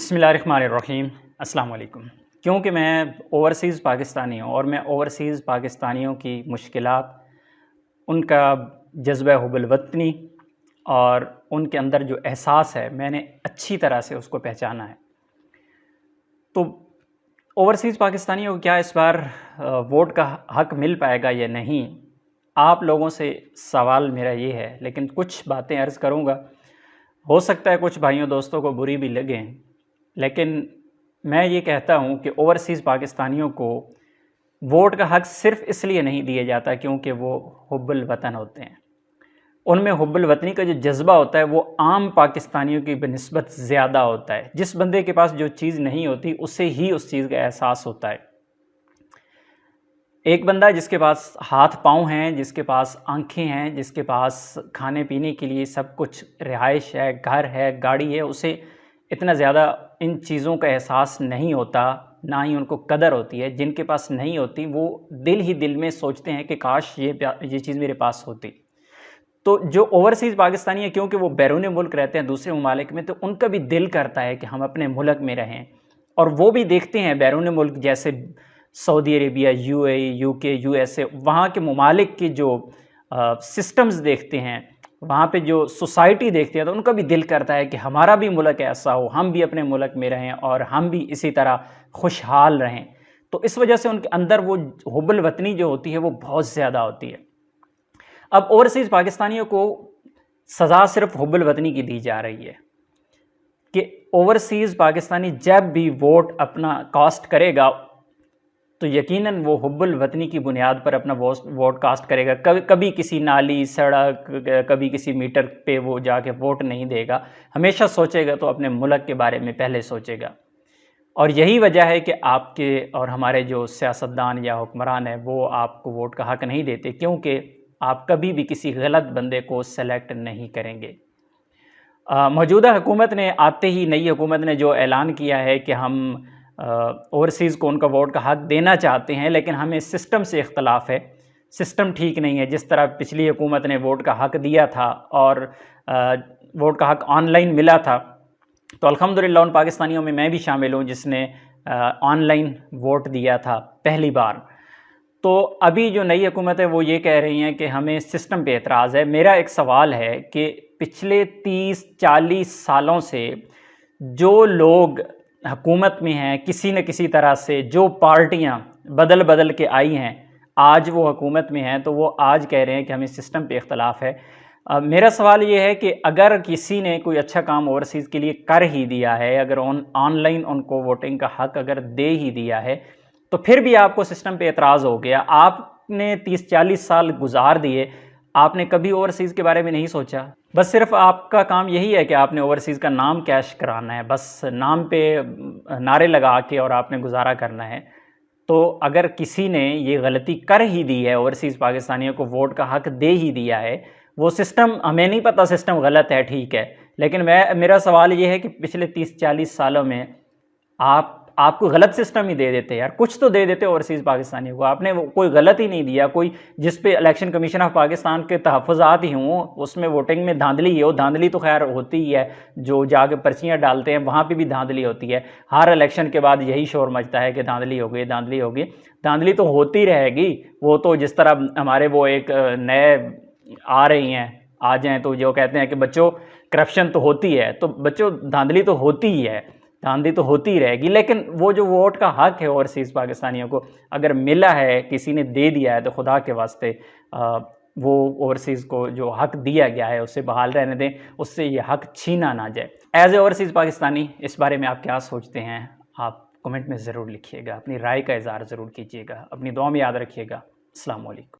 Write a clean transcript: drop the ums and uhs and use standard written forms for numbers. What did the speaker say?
بسم اللہ الرحمن الرحیم۔ السلام علیکم۔ کیونکہ میں اوورسیز پاکستانی ہوں اور میں اوورسیز پاکستانیوں کی مشکلات، ان کا جذبہ حب الوطنی اور ان کے اندر جو احساس ہے میں نے اچھی طرح سے اس کو پہچانا ہے۔ تو اوورسیز پاکستانیوں کو کیا اس بار ووٹ کا حق مل پائے گا یا نہیں، آپ لوگوں سے سوال میرا یہ ہے، لیکن کچھ باتیں عرض کروں گا۔ ہو سکتا ہے کچھ بھائیوں دوستوں کو بری بھی لگیں، لیکن میں یہ کہتا ہوں کہ اوورسیز پاکستانیوں کو ووٹ کا حق صرف اس لیے نہیں دیا جاتا کیونکہ وہ حب الوطن ہوتے ہیں۔ ان میں حب الوطنی کا جو جذبہ ہوتا ہے وہ عام پاکستانیوں کی بنسبت زیادہ ہوتا ہے۔ جس بندے کے پاس جو چیز نہیں ہوتی اسے ہی اس چیز کا احساس ہوتا ہے۔ ایک بندہ جس کے پاس ہاتھ پاؤں ہیں، جس کے پاس آنکھیں ہیں، جس کے پاس کھانے پینے کے لیے سب کچھ، رہائش ہے، گھر ہے، گاڑی ہے، اسے اتنا زیادہ ان چیزوں کا احساس نہیں ہوتا، نہ ہی ان کو قدر ہوتی ہے۔ جن کے پاس نہیں ہوتی وہ دل ہی دل میں سوچتے ہیں کہ کاش یہ چیز میرے پاس ہوتی۔ تو جو اوورسیز پاکستانی ہیں، کیونکہ وہ بیرون ملک رہتے ہیں دوسرے ممالک میں، تو ان کا بھی دل کرتا ہے کہ ہم اپنے ملک میں رہیں، اور وہ بھی دیکھتے ہیں بیرون ملک جیسے Saudi Arabia, U A E, U K, U S A, وہاں کے ممالک کی جو سسٹمز دیکھتے ہیں، وہاں پہ جو سوسائٹی دیکھتے ہیں، تو ان کا بھی دل کرتا ہے کہ ہمارا بھی ملک ایسا ہو، ہم بھی اپنے ملک میں رہیں اور ہم بھی اسی طرح خوشحال رہیں۔ تو اس وجہ سے ان کے اندر وہ حب الوطنی جو ہوتی ہے وہ بہت زیادہ ہوتی ہے۔ اب اوورسیز پاکستانیوں کو سزا صرف حب الوطنی کی دی جا رہی ہے کہ اوورسیز پاکستانی جب بھی ووٹ اپنا کاسٹ کرے گا تو یقیناً وہ حب الوطنی کی بنیاد پر اپنا ووٹ کاسٹ کرے گا۔ کبھی کسی نالی، سڑک، کبھی کسی میٹر پہ وہ جا کے ووٹ نہیں دے گا۔ ہمیشہ سوچے گا تو اپنے ملک کے بارے میں پہلے سوچے گا۔ اور یہی وجہ ہے کہ آپ کے اور ہمارے جو سیاستدان یا حکمران ہیں وہ آپ کو ووٹ کا حق نہیں دیتے، کیونکہ آپ کبھی بھی کسی غلط بندے کو سلیکٹ نہیں کریں گے۔ موجودہ حکومت نے آتے ہی، نئی حکومت نے جو اعلان کیا ہے کہ ہم اوورسیز کو ان کا ووٹ کا حق دینا چاہتے ہیں، لیکن ہمیں سسٹم سے اختلاف ہے۔ سسٹم ٹھیک نہیں ہے۔ جس طرح پچھلی حکومت نے ووٹ کا حق دیا تھا اور ووٹ کا حق آن لائن ملا تھا، تو الحمدللہ ان پاکستانیوں میں میں بھی شامل ہوں جس نے آن لائن ووٹ دیا تھا پہلی بار۔ تو ابھی جو نئی حکومت ہے وہ یہ کہہ رہی ہیں کہ ہمیں سسٹم پہ اعتراض ہے۔ میرا ایک سوال ہے کہ پچھلے 30-40 سالوں سے جو لوگ حکومت میں ہیں، کسی نہ کسی طرح سے جو پارٹیاں بدل بدل کے آئی ہیں، آج وہ حکومت میں ہیں، تو وہ آج کہہ رہے ہیں کہ ہمیں سسٹم پہ اختلاف ہے۔ میرا سوال یہ ہے کہ اگر کسی نے کوئی اچھا کام اوورسیز کے لیے کر ہی دیا ہے، اگر آن لائن ان کو ووٹنگ کا حق اگر دے ہی دیا ہے، تو پھر بھی آپ کو سسٹم پہ اعتراض ہو گیا۔ آپ نے 30-40 سال گزار دیے، آپ نے کبھی اوورسیز کے بارے میں نہیں سوچا۔ بس صرف آپ کا کام یہی ہے کہ آپ نے اوورسیز کا نام کیش کرانا ہے، بس نام پہ نعرے لگا کے اور آپ نے گزارا کرنا ہے۔ تو اگر کسی نے یہ غلطی کر ہی دی ہے، اوورسیز پاکستانیوں کو ووٹ کا حق دے ہی دیا ہے، وہ سسٹم ہمیں نہیں پتہ، سسٹم غلط ہے، ٹھیک ہے، لیکن میرا سوال یہ ہے کہ پچھلے 30-40 سالوں میں آپ کو غلط سسٹم ہی دے دیتے یار، کچھ تو دے دیتے اوورسیز پاکستانیوں کو۔ آپ نے کوئی غلط ہی نہیں دیا، کوئی جس پہ الیکشن کمیشن آف پاکستان کے تحفظات ہی ہوں، اس میں ووٹنگ میں دھاندلی ہو، دھاندلی تو خیر ہوتی ہی ہے، جو جا کے پرچیاں ڈالتے ہیں وہاں پہ بھی دھاندلی ہوتی ہے۔ ہر الیکشن کے بعد یہی شور مچتا ہے کہ دھاندلی ہو گئی، دھاندلی ہو گئی۔ دھاندلی تو ہوتی رہے گی، وہ تو جس طرح ہمارے وہ ایک نئے آ رہی ہیں، آ جائیں تو جو کہتے ہیں کہ بچوں کرپشن تو ہوتی ہے، تو بچوں دھاندلی تو ہوتی ہی ہے، دھاندلی تو ہوتی رہے گی، لیکن وہ جو ووٹ کا حق ہے اوورسیز پاکستانیوں کو اگر ملا ہے، کسی نے دے دیا ہے، تو خدا کے واسطے وہ اوورسیز کو جو حق دیا گیا ہے اسے بحال رہنے دیں، اس سے یہ حق چھینا نہ جائے۔ ایز اے اوورسیز پاکستانی اس بارے میں آپ کیا سوچتے ہیں؟ آپ کمنٹ میں ضرور لکھیے گا، اپنی رائے کا اظہار ضرور کیجیے گا، اپنی دعا میں یاد رکھیے گا۔ السلام علیکم۔